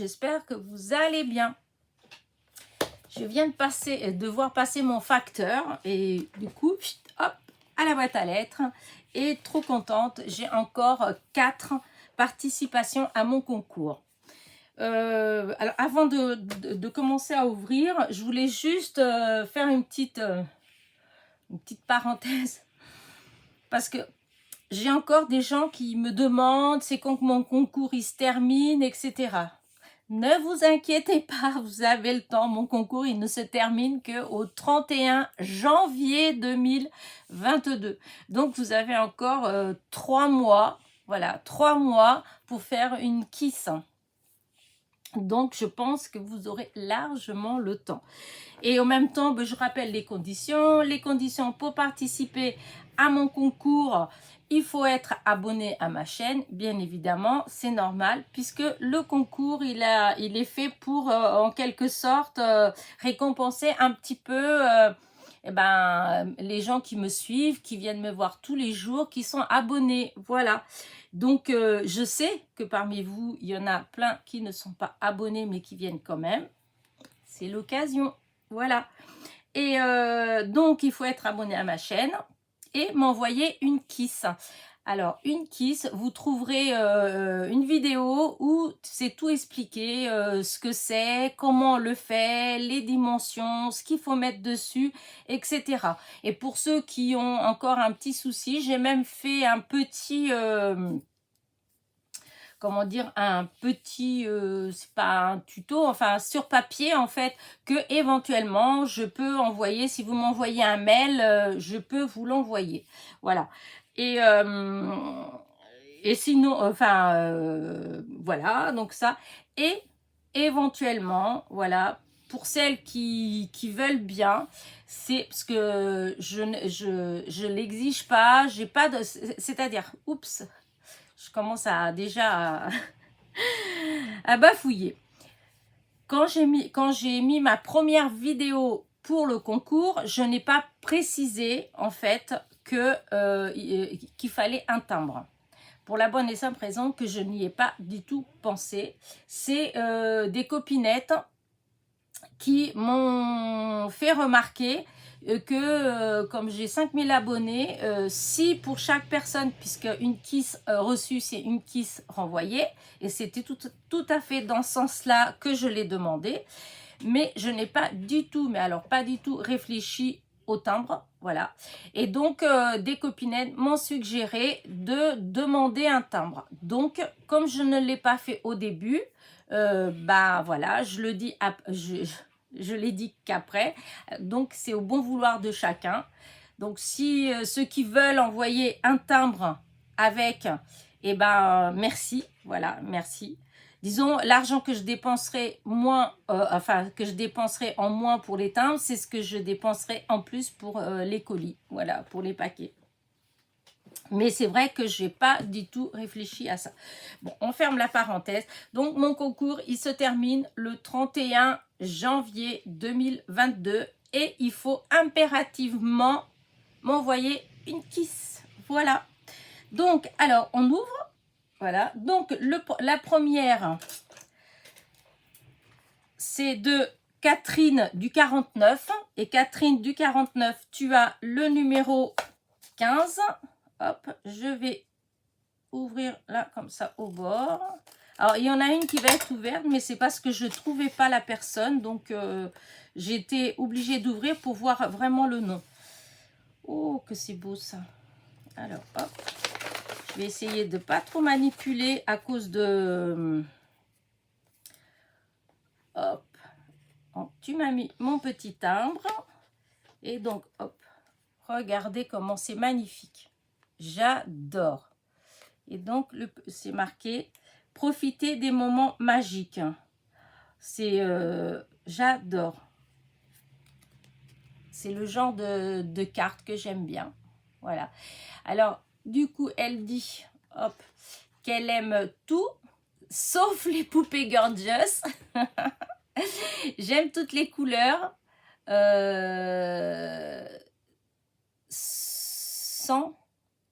j'espère que vous allez bien. Je viens de voir passer mon facteur et du coup, hop, à la boîte à lettres. Et trop contente, j'ai encore 4 participations à mon concours. Alors avant de commencer à ouvrir, je voulais juste faire une petite parenthèse parce que j'ai encore des gens qui me demandent c'est quand mon concours il se termine, etc. Ne vous inquiétez pas, vous avez le temps. Mon concours il ne se termine qu'au 31 janvier 2022. Donc vous avez encore 3 mois, voilà, 3 mois pour faire une kiss. Donc, je pense que vous aurez largement le temps. Et en même temps, je rappelle les conditions. Les conditions pour participer à mon concours, il faut être abonné à ma chaîne, bien évidemment. C'est normal, puisque le concours, il est fait pour, en quelque sorte, récompenser un petit peu les gens qui me suivent, qui viennent me voir tous les jours, qui sont abonnés. Voilà. Donc, je sais que parmi vous, il y en a plein qui ne sont pas abonnés, mais qui viennent quand même. C'est l'occasion. Voilà. Et donc, il faut être abonné à ma chaîne et m'envoyer une kiss. Alors, une kiss, vous trouverez une vidéo où c'est tout expliqué, ce que c'est, comment on le fait, les dimensions, ce qu'il faut mettre dessus, etc. Et pour ceux qui ont encore un petit souci, j'ai même fait un petit... comment dire, un petit, c'est pas un tuto, enfin sur papier en fait, que éventuellement je peux envoyer, si vous m'envoyez un mail, je peux vous l'envoyer. Voilà. Et sinon, enfin, voilà, donc ça. Et éventuellement, voilà, pour celles qui veulent bien, c'est parce que je l'exige pas, j'ai pas de, c'est-à-dire, oups, je commence déjà à bafouiller. Quand j'ai mis ma première vidéo pour le concours, je n'ai pas précisé en fait qu'il fallait un timbre. Pour la bonne et simple raison que je n'y ai pas du tout pensé. C'est des copinettes qui m'ont fait remarquer que comme j'ai 5000 abonnés, si pour chaque personne, puisque une kiss reçue, c'est une kiss renvoyée, et c'était tout à fait dans ce sens-là que je l'ai demandé, mais je n'ai pas du tout, mais alors pas du tout réfléchi au timbre, voilà. Et donc, des copinettes m'ont suggéré de demander un timbre. Donc, comme je ne l'ai pas fait au début, voilà, je le dis, je l'ai dit qu'après. Donc, c'est au bon vouloir de chacun. Donc, si ceux qui veulent envoyer un timbre avec, merci, voilà, merci. Disons, l'argent que je dépenserai que je dépenserai en moins pour les timbres, c'est ce que je dépenserai en plus pour les colis, voilà, pour les paquets. Mais c'est vrai que je n'ai pas du tout réfléchi à ça. Bon, on ferme la parenthèse. Donc, mon concours, il se termine le 31 janvier 2022 et il faut impérativement m'envoyer une kiss. Voilà. Donc, alors, on ouvre. Voilà. Donc, la première, c'est de Catherine du 49. Et Catherine du 49, tu as le numéro 15. Hop, je vais ouvrir là comme ça au bord. Alors il y en a une qui va être ouverte, mais c'est parce que je ne trouvais pas la personne, donc j'étais obligée d'ouvrir pour voir vraiment le nom. Oh que c'est beau ça. Alors hop, je vais essayer de ne pas trop manipuler à cause de... Hop, donc, tu m'as mis mon petit timbre et donc hop, regardez comment c'est magnifique. J'adore. Et donc, c'est marqué « Profitez des moments magiques ». C'est, j'adore. C'est le genre de carte que j'aime bien. Voilà. Alors, du coup, elle dit, hop, qu'elle aime tout, sauf les poupées gorgeous. J'aime toutes les couleurs. Sans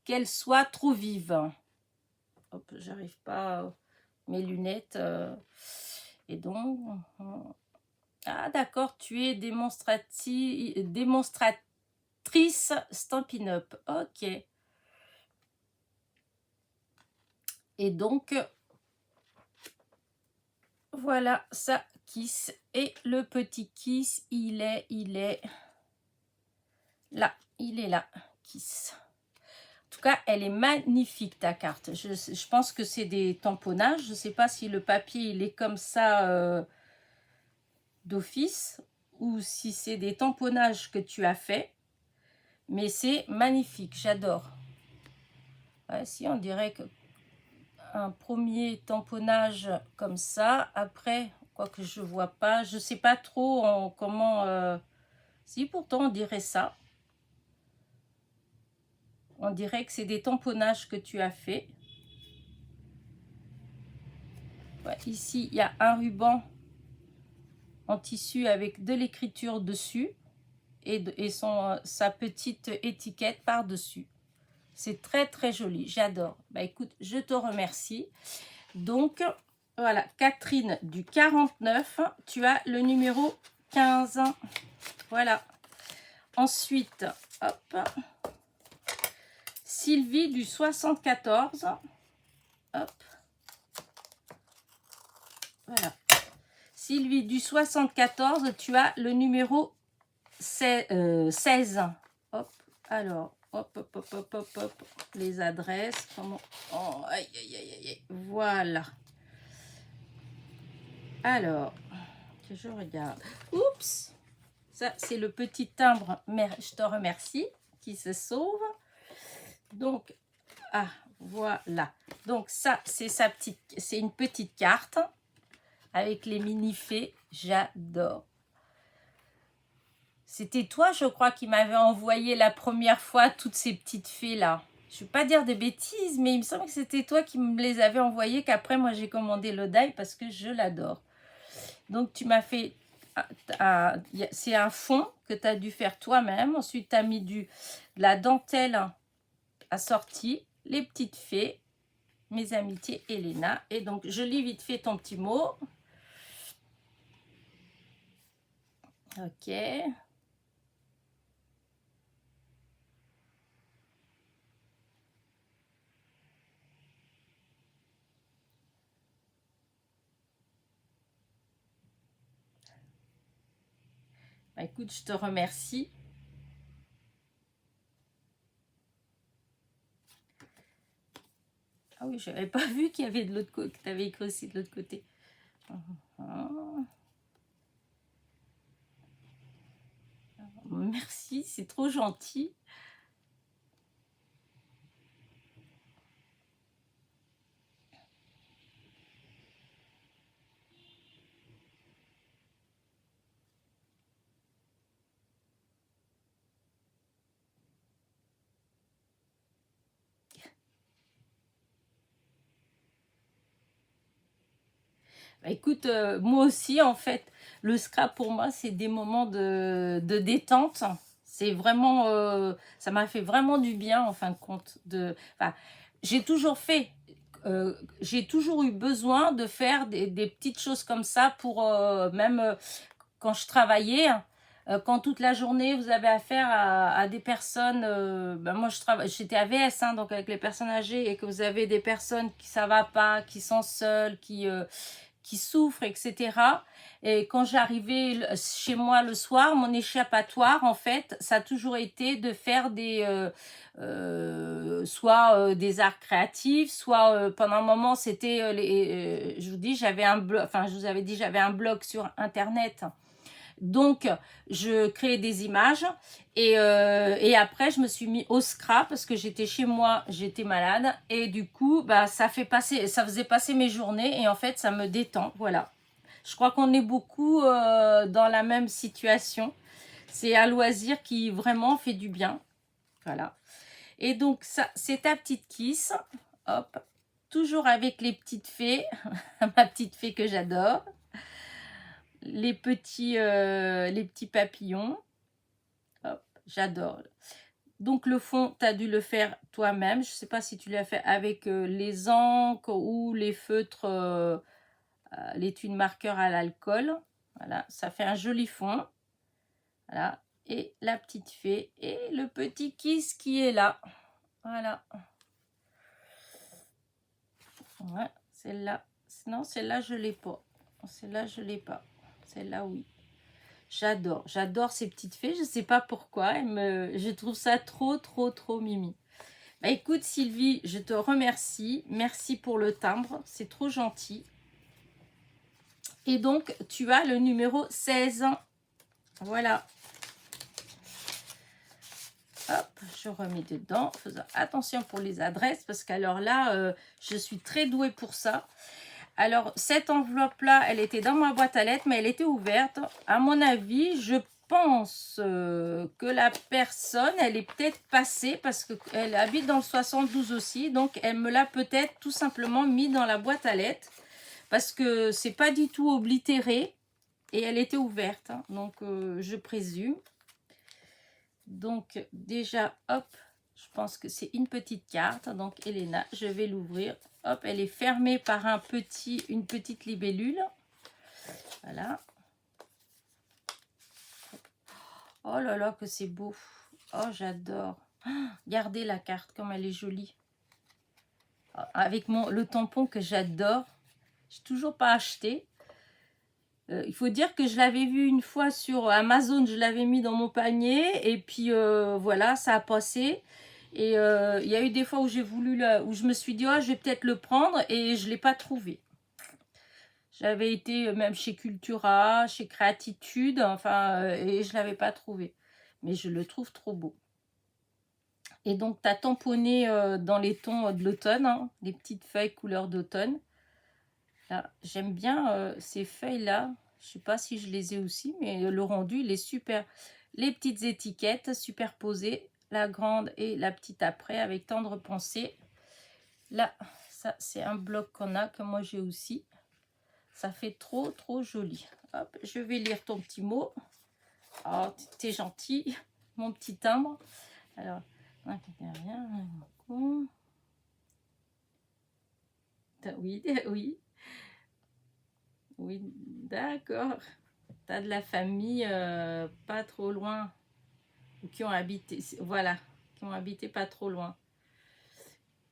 qu'elles soient trop vives. Hop, j'arrive pas, mes lunettes. Et donc, ah d'accord, tu es démonstratrice Stampin' Up. Ok. Et donc, voilà, ça Kiss. Et le petit Kiss, il est là. Il est là, Kiss. En tout cas, elle est magnifique, ta carte. Je pense que c'est des tamponnages. Je ne sais pas si le papier, il est comme ça d'office ou si c'est des tamponnages que tu as fait. Mais c'est magnifique, j'adore. Ouais, si, on dirait que un premier tamponnage comme ça. Après, quoique je vois pas, je sais pas trop comment... Si, pourtant, on dirait ça. On dirait que c'est des tamponnages que tu as fait. Ouais, ici, il y a un ruban en tissu avec de l'écriture dessus et sa petite étiquette par-dessus. C'est très, très joli. J'adore. Bah, écoute, je te remercie. Donc, voilà, Catherine du 49, tu as le numéro 15. Voilà. Ensuite, hop, Sylvie du 74. Hop. Voilà. Sylvie du 74, tu as le numéro 16. Hop, alors, hop, hop, hop, hop, hop, hop. Les adresses, comment... Oh, aïe, aïe, aïe, aïe. Voilà. Alors, que je regarde. Oups. Ça, c'est le petit timbre, mais je te remercie, qui se sauve. Donc, ah, voilà. Donc, ça, c'est une petite carte avec les mini-fées. J'adore. C'était toi, je crois, qui m'avait envoyé la première fois toutes ces petites fées-là. Je ne vais pas dire des bêtises, mais il me semble que c'était toi qui me les avais envoyées, qu'après, moi, j'ai commandé l'Odaï parce que je l'adore. Donc, tu m'as fait... c'est un fond que tu as dû faire toi-même. Ensuite, tu as mis de la dentelle assortie, les petites fées, mes amitiés, Elena. Et donc, je lis vite fait ton petit mot. Ok. Bah, écoute, je te remercie. Ah oui, je n'avais pas vu qu'il y avait de l'autre côté, que tu avais écrit aussi de l'autre côté. Merci, c'est trop gentil. Bah, écoute, moi aussi, en fait, le scrap, pour moi, c'est des moments de détente. C'est vraiment... ça m'a fait vraiment du bien, en fin de compte. Enfin, j'ai toujours fait... j'ai toujours eu besoin de faire des petites choses comme ça pour même quand je travaillais, quand toute la journée vous avez affaire à des personnes, ben moi j'étais AVS, hein, donc avec les personnes âgées, et que vous avez des personnes qui ça va pas, qui sont seules, qui souffrent, etc. Et quand j'arrivais chez moi le soir, mon échappatoire, en fait, ça a toujours été de faire soit des arts créatifs, soit pendant un moment, c'était, je vous dis, j'avais un blog, enfin, je vous avais dit, j'avais un blog sur Internet. Donc, je créais des images et après, je me suis mis au scrap parce que j'étais chez moi, j'étais malade et du coup, bah, ça faisait passer mes journées et en fait, ça me détend, voilà. Je crois qu'on est beaucoup dans la même situation. C'est un loisir qui vraiment fait du bien, voilà. Et donc, ça, c'est ta petite Kiss, hop, toujours avec les petites fées, ma petite fée que j'adore. Les petits papillons. Hop, j'adore. Donc le fond, tu as dû le faire toi-même. Je ne sais pas si tu l'as fait avec les encres ou les feutres l'étui de marqueur à l'alcool. Voilà, ça fait un joli fond. Voilà, et la petite fée et le petit kiss qui est là. Voilà. Ouais, celle-là. Non, celle-là, je l'ai pas. Celle-là, je l'ai pas. Celle-là, oui. J'adore. J'adore ces petites fées. Je sais pas pourquoi. Je trouve ça trop, trop, trop mimi. Bah écoute, Sylvie, je te remercie. Merci pour le timbre. C'est trop gentil. Et donc, tu as le numéro 16. Voilà. Hop, je remets dedans. Faisons attention pour les adresses parce qu'alors là, je suis très douée pour ça. Alors, cette enveloppe-là, elle était dans ma boîte à lettres, mais elle était ouverte. À mon avis, je pense que la personne, elle est peut-être passée parce qu'elle habite dans le 72 aussi. Donc, elle me l'a peut-être tout simplement mis dans la boîte à lettres parce que c'est pas du tout oblitéré et elle était ouverte. Hein. Donc, je présume. Donc, déjà, hop, je pense que c'est une petite carte. Donc, Elena, je vais l'ouvrir. Hop, elle est fermée par une petite libellule. Voilà. Oh là là, que c'est beau. Oh, j'adore. Regardez la carte, comme elle est jolie. Avec le tampon que j'adore. Je n'ai toujours pas acheté. Il faut dire que je l'avais vu une fois sur Amazon. Je l'avais mis dans mon panier. Et puis, voilà, ça a passé. Et il y a eu des fois où j'ai voulu, où je me suis dit, oh, je vais peut-être le prendre. Et je ne l'ai pas trouvé. J'avais été même chez Cultura, chez Créatitude, enfin, et je ne l'avais pas trouvé. Mais je le trouve trop beau. Et donc, tu as tamponné dans les tons de l'automne, hein, les petites feuilles couleur d'automne. J'aime bien ces feuilles-là. Je ne sais pas si je les ai aussi, mais le rendu, il est super. Les petites étiquettes superposées, la grande et la petite après, avec tendre pensée. Là, ça, c'est un bloc qu'on a, que moi j'ai aussi. Ça fait trop, trop joli. Hop, je vais lire ton petit mot. Oh, t'es gentil, mon petit timbre. Alors, oui, oui, oui, d'accord. T'as de la famille pas trop loin, ou qui ont habité, voilà, qui ont habité pas trop loin.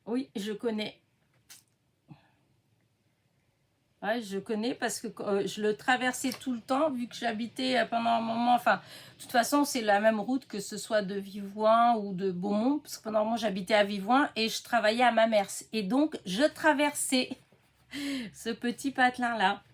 Oui, je connais. Ouais, je connais parce que je le traversais tout le temps, vu que j'habitais pendant un moment, enfin, de toute façon, c'est la même route que ce soit de Vivoin ou de Beaumont, parce que pendant un moment, j'habitais à Vivoin et je travaillais à Mamers. Et donc, je traversais ce petit patelin-là.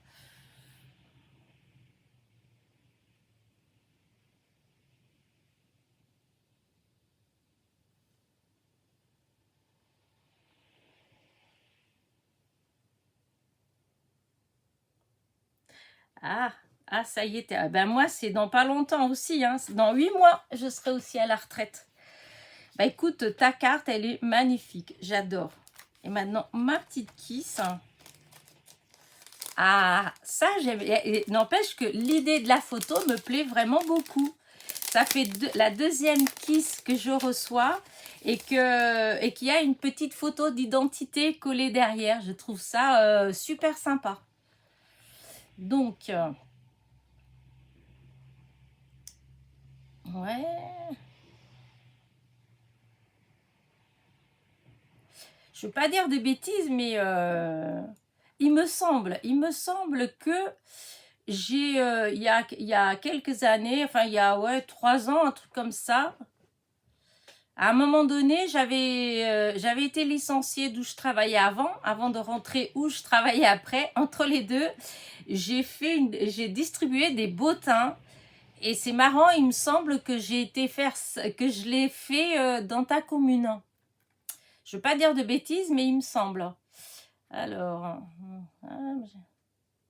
Ah, ah, ça y est, ben moi, c'est dans pas longtemps aussi, hein. Dans 8 mois, je serai aussi à la retraite. Bah écoute, ta carte, elle est magnifique, j'adore. Et maintenant, ma petite kiss. Ah, ça, j'aime. N'empêche que l'idée de la photo me plaît vraiment beaucoup. Ça fait la deuxième kiss que je reçois et qu'il y a une petite photo d'identité collée derrière. Je trouve ça super sympa. Donc, ouais. Je ne veux pas dire de bêtises, mais il me semble que j'ai, il y a quelques années, enfin il y a 3 ans, un truc comme ça, à un moment donné, j'avais été licenciée d'où je travaillais avant de rentrer où je travaillais après. Entre les deux, j'ai distribué des bottins. Et c'est marrant, il me semble que que je l'ai fait dans ta commune. Je ne veux pas dire de bêtises, mais il me semble. Alors,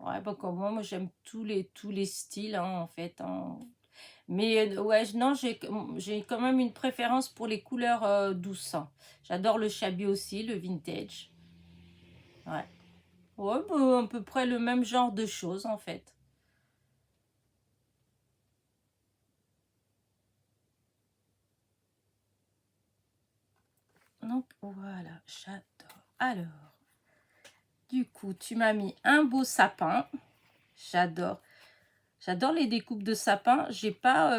ouais, bah, comme moi j'aime tous les styles, hein, en fait. Hein. Mais ouais, non, j'ai quand même une préférence pour les couleurs douces. Hein. J'adore le shabby aussi, le vintage. Ouais. Ouais, bah, à peu près le même genre de choses, en fait. Donc, voilà, j'adore. Alors, du coup, tu m'as mis un beau sapin. J'adore. J'adore les découpes de sapin. J'ai pas...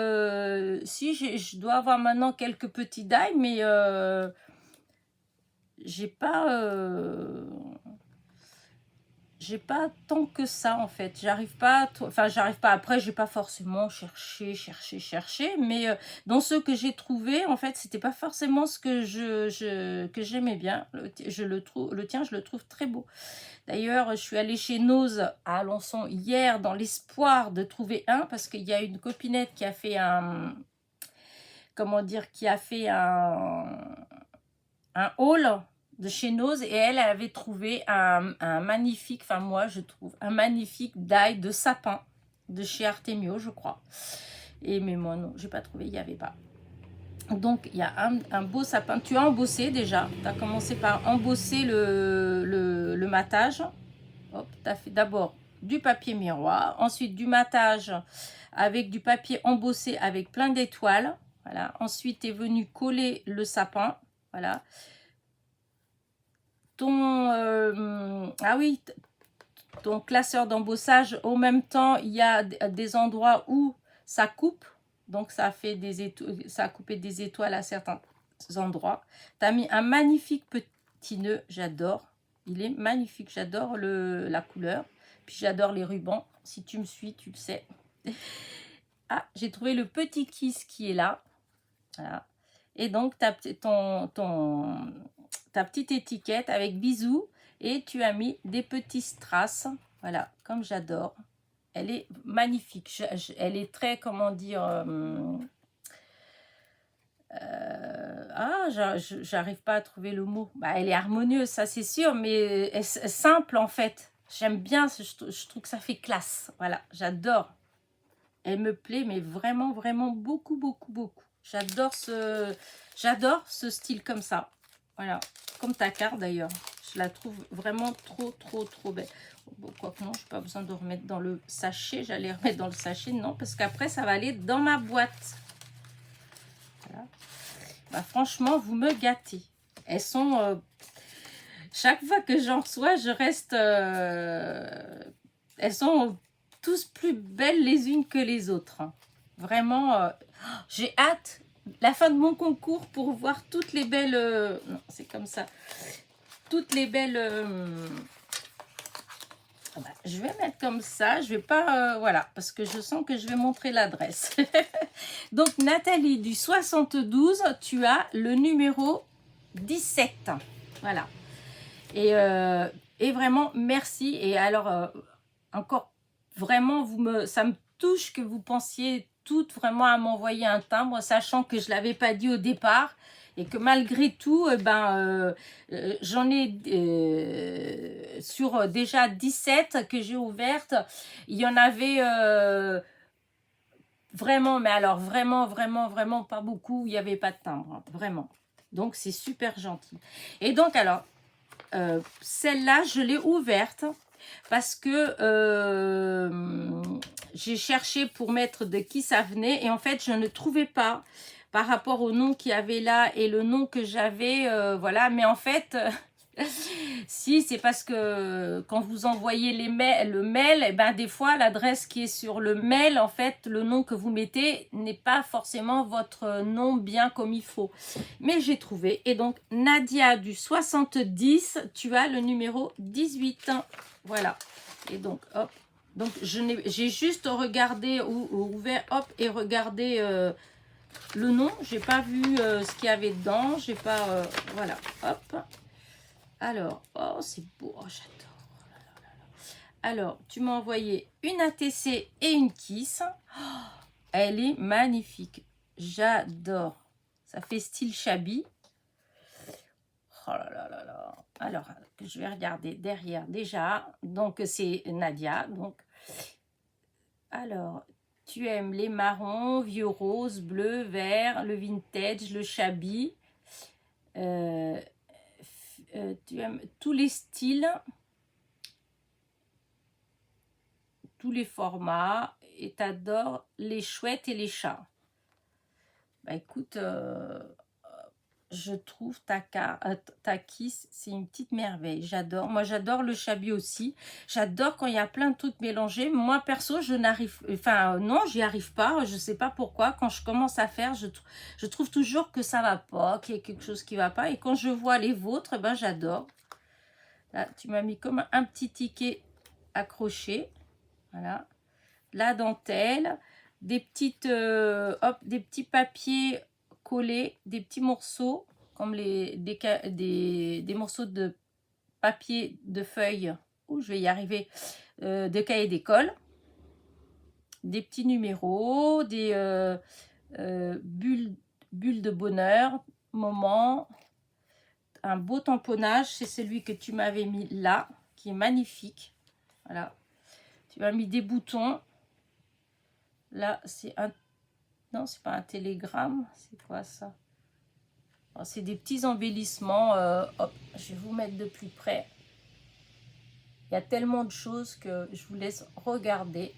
si, je dois avoir maintenant quelques petits die, mais j'ai pas... j'ai pas tant que ça en fait, j'arrive pas enfin j'arrive pas, après j'ai pas forcément cherché, mais dans ceux que j'ai trouvé en fait c'était pas forcément ce que que j'aimais bien. Le tien je le trouve très beau. D'ailleurs je suis allée chez Nose à Alençon hier dans l'espoir de trouver un, parce qu'il y a une copinette qui a fait un, comment dire, qui a fait un haul de chez Nose, et elle avait trouvé un magnifique, enfin moi je trouve, un magnifique die de sapin de chez Artemio je crois. Et mais moi non, j'ai pas trouvé, il n'y avait pas. Donc il y a un beau sapin. Tu as embossé déjà, tu as commencé par embosser le matage. Hop, tu as fait d'abord du papier miroir, ensuite du matage avec du papier embossé avec plein d'étoiles. Voilà. Ensuite tu es venu coller le sapin. Voilà. Ah oui, ton classeur d'embossage, au même temps il y a des endroits où ça coupe, donc ça fait ça a coupé des étoiles à certains endroits. Tu as mis un magnifique petit nœud, j'adore, il est magnifique, j'adore la couleur, puis j'adore les rubans. Si tu me suis, tu le sais. Ah, j'ai trouvé le petit kiss qui est là. Voilà. Et donc ta petite étiquette avec bisous, et tu as mis des petits strass, voilà, comme j'adore. Elle est magnifique, elle est très, comment dire, j'arrive pas à trouver le mot. Bah, elle est harmonieuse, ça c'est sûr, mais elle est simple en fait. J'aime bien, je trouve que ça fait classe, voilà, j'adore. Elle me plaît, mais vraiment, vraiment beaucoup, beaucoup, beaucoup. J'adore ce style comme ça. Voilà, comme ta carte d'ailleurs. Je la trouve vraiment trop, trop, trop belle. Bon, quoique non, je n'ai pas besoin de remettre dans le sachet. J'allais remettre dans le sachet, non, parce qu'après, ça va aller dans ma boîte. Voilà. Bah, franchement, vous me gâtez. Elles sont... chaque fois que j'en reçois, je reste... elles sont tous plus belles les unes que les autres. Vraiment, j'ai hâte la fin de mon concours pour voir toutes les belles... non, c'est comme ça. Toutes les belles... je vais mettre comme ça. Je vais pas... voilà, parce que je sens que je vais montrer l'adresse. Donc, Nathalie, du 72, tu as le numéro 17. Voilà. Et vraiment, merci. Et alors, encore, vraiment, ça me touche que vous pensiez toutes vraiment à m'envoyer un timbre, sachant que je ne l'avais pas dit au départ, et que malgré tout, j'en ai sur déjà 17 que j'ai ouvertes. Il y en avait vraiment, mais alors vraiment, vraiment, vraiment pas beaucoup, il n'y avait pas de timbre, hein, vraiment. Donc, c'est super gentil. Et donc, alors, celle-là, je l'ai ouverte parce que j'ai cherché pour mettre de qui ça venait, et en fait je ne trouvais pas par rapport au nom qu'il y avait là et le nom que j'avais, voilà. Mais en fait si, c'est parce que quand vous envoyez le mail, et ben des fois l'adresse qui est sur le mail, en fait le nom que vous mettez n'est pas forcément votre nom bien comme il faut. Mais j'ai trouvé, et donc Nadia du 70, tu as le numéro 18. Voilà. Et donc hop, donc j'ai juste regardé ou ouvert, hop, et regardé le nom. J'ai pas vu ce qu'il y avait dedans, j'ai pas voilà, hop. Alors, oh, c'est beau, oh, j'adore. Oh là là là là. Alors, tu m'as envoyé une ATC et une Kiss. Oh, elle est magnifique. J'adore. Ça fait style shabby. Oh là là là là. Alors, je vais regarder derrière déjà. Donc, c'est Nadia. Donc, alors, tu aimes les marrons, vieux rose, bleu, vert, le vintage, le shabby. Tu aimes tous les styles, tous les formats, et tu adores les chouettes et les chats. Bah écoute, je trouve ta Kiss, c'est une petite merveille. J'adore. Moi, j'adore le Chabi aussi. J'adore quand il y a plein de trucs mélangés. Moi, perso, je n'arrive... Enfin, non, j'y arrive pas. Je sais pas pourquoi. Quand je commence à faire, je trouve toujours que ça va pas, qu'il y a quelque chose qui va pas. Et quand je vois les vôtres, ben, j'adore. Là, tu m'as mis comme un petit ticket accroché. Voilà. La dentelle. Des petites... hop, des petits papiers collés, des petits morceaux, comme des morceaux de papier, de feuilles, je vais y arriver, de cahiers d'école, des petits numéros, des bulles de bonheur, moment, un beau tamponnage, c'est celui que tu m'avais mis là, qui est magnifique, voilà, tu m'as mis des boutons, là c'est un, non c'est pas un télégramme, c'est quoi ça? C'est des petits embellissements. Hop, je vais vous mettre de plus près. Il y a tellement de choses que je vous laisse regarder.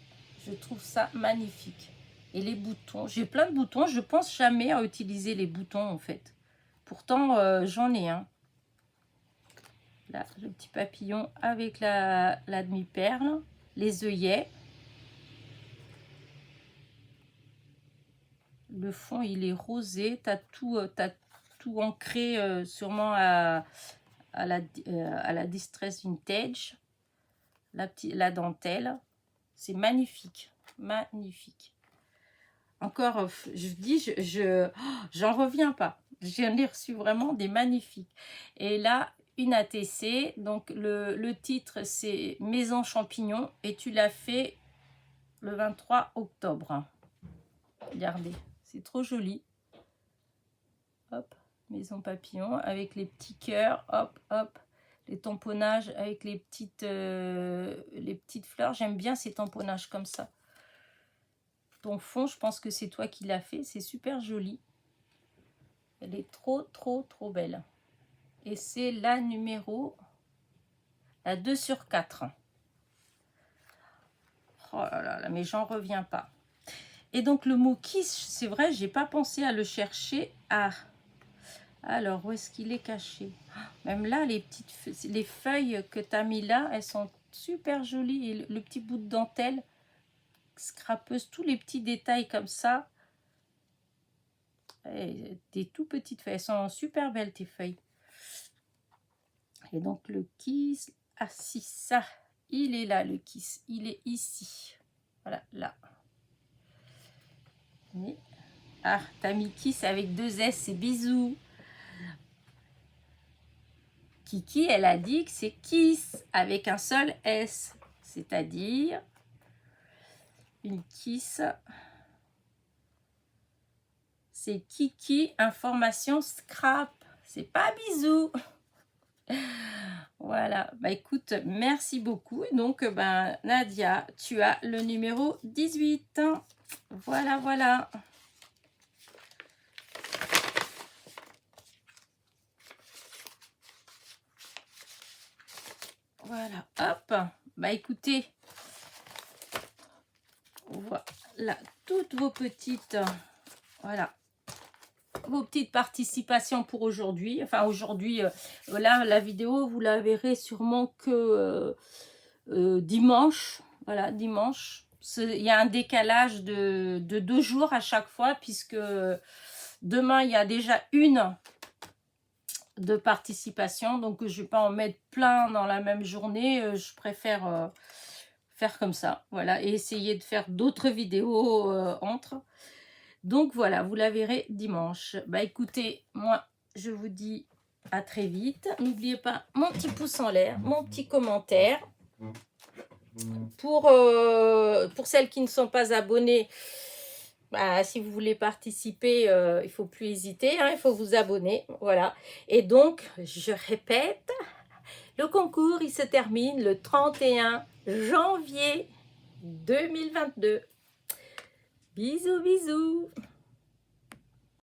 Je trouve ça magnifique. Et les boutons, j'ai plein de boutons. Je pense jamais à utiliser les boutons en fait. Pourtant, j'en ai un. Là, le petit papillon avec la demi-perle. Les œillets. Le fond, il est rosé. T'as tout ancré sûrement à la Distress Vintage, la dentelle, c'est magnifique, magnifique. Encore, je dis, j'en reviens pas. J'en ai reçu vraiment des magnifiques. Et là, une ATC, donc le titre c'est Maison Champignon et tu l'as fait le 23 octobre. Regardez, c'est trop joli. Hop. Maison papillon avec les petits cœurs, hop, hop, les tamponnages avec les petites fleurs. J'aime bien ces tamponnages comme ça. Ton fond, je pense que c'est toi qui l'as fait. C'est super joli. Elle est trop, trop, trop belle. Et c'est la numéro 2/4. Oh là là, mais j'en reviens pas. Et donc le mot kiss, c'est vrai, j'ai pas pensé à le chercher. Ah. Alors, où est-ce qu'il est caché? Même là, les feuilles que tu as mis là, elles sont super jolies. Et le petit bout de dentelle, scrapeuse, tous les petits détails comme ça. Et des tout petites feuilles. Elles sont super belles, tes feuilles. Et donc, le kiss. Ah, si, ça. Il est là, le kiss. Il est ici. Voilà, là. Oui. Ah, t'as mis kiss avec 2 S. C'est bisous. Kiki, elle a dit que c'est kiss avec un seul S, c'est-à-dire une kiss. C'est Kiki Information Scrap. C'est pas bisous. Voilà. Bah écoute, merci beaucoup. Donc, ben, Nadia, tu as le numéro 18. Voilà, voilà. Voilà, hop. Bah écoutez, voilà, toutes vos petites, voilà, vos petites participations pour aujourd'hui. Enfin, aujourd'hui, là, la vidéo, vous la verrez sûrement que dimanche. Voilà, dimanche. Il y a un décalage de 2 jours à chaque fois, puisque demain, il y a déjà une de participation, donc je vais pas en mettre plein dans la même journée. Je préfère faire comme ça, voilà, et essayer de faire d'autres vidéos entre. Donc voilà, vous la verrez dimanche. Bah écoutez, moi je vous dis à très vite. N'oubliez pas mon petit pouce en l'air, mon petit commentaire. Pour celles qui ne sont pas abonnées, bah, si vous voulez participer, il ne faut plus hésiter, hein, il faut vous abonner, voilà. Et donc, je répète, le concours, il se termine le 31 janvier 2022. Bisous, bisous.